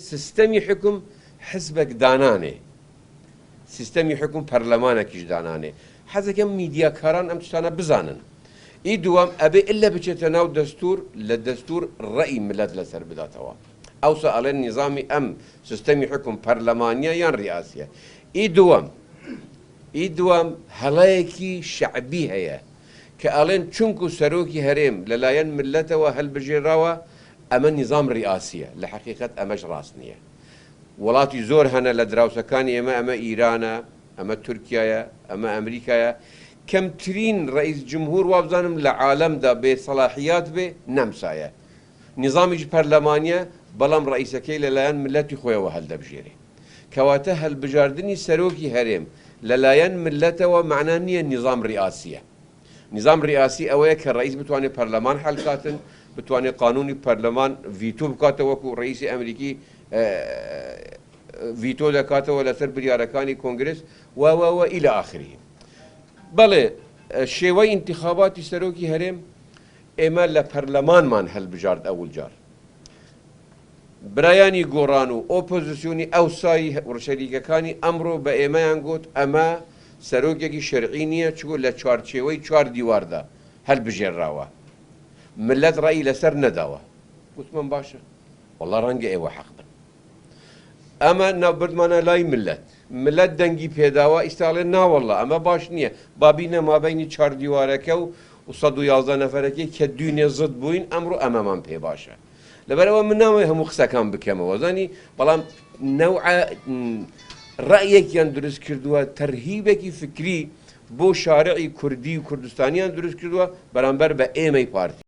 سیستمی حکم حزبك دانانه سیستمی حکم پەرلەمانێکیش دانانێ حەزەکەم میدیاکاران ئەم شتانە بزانن ئی دووەم ئەبێ ئللا بچێتە ناو دەستور لە دەستور ڕەئی ملەت لەسەر بداتەوە ئەوسا ئەڵێن نیزامی ئەم سیستەمی حکم پەرلەمانیە یان ڕیاسیە ئی دووەم هەڵەیەکی شەعبی هەیە کە ئەڵێن چونکو سەرۆکی هەرێم لەلایەن ملەتەوە هەڵبژێراوە ئەمە نیزام ڕیاسیە لە حەقیقەت ئەمەش ڕاست نییە وڵاتی زۆر هەنە لە دراوسەکانی ئەمە ئیرانە ئەمە تورکایە ئەمە ئەمریکایە کەمترین ڕئیس جمهور وابزانم لە عالەمدا بێسەلاحیات بێ نەمسایە نیزامیش پەرلەمانیە بەڵام ڕئیسەکەی لەلایەن ملەتی خۆیەوە هەڵدەبژێرێ کەواتە هەڵبژاردننی سەرۆکی هەرێم لەلایەن ملەتەوە معنە نییە نیزام ڕیاسیە نظام ڕیاسی ئەوەیە کە ڕئیس بتوانێت پەرلەمان حەلکاتن بتوانێت قانونی پەرلەمان ڤیتۆ بکاتەوە وەکو ڕئیسی ئەمریکی ڤیتۆ دەکاتەوە لەسەر بریارەکانی کۆنگرس وەوە ئیلە ئاخری بەڵێ شێوەی ئینتیخاباتی سەرۆکی هەرێم ئێمە لە پەرلەمانمان هەڵبژارد ئەوڵ جار برایانی گۆڕان و ئۆپۆزیسیۆنی ئەوسایی ڕشەریکەکانی ئەمڕۆ بە ئێمەیان گوت ئەمە سەرۆکێکی شەرعی نییە چوو لە چوارچێوەی چوار دیواردا هەڵبژێراوە ملەت ڕەئی لەسەر نەداوە گوتمان باشە وەڵا ڕەنگە ئێوە حەق بن ئەمە ناوبردمانە لای ملەت دەنگی پێداوە ئیستاڵێ ناوەڵڵا ئەمە باش نییە بابینە مابینی چوار دیوارەکە و 111 نەفەرەکەی کە دوینێ زت بووین ئەمڕۆ ئەمەمان پێ باشە لەبەرەوە من ناوەی هەموو قسەکان بکەمەوە زانی بەڵام نەوعە ڕەیەکیان دروست کردووە تەرهیبێکی فکری بۆ شارعی کوردی و کوردستانیان دروست کردووە بەرامبەر بە ئێمەی پارتی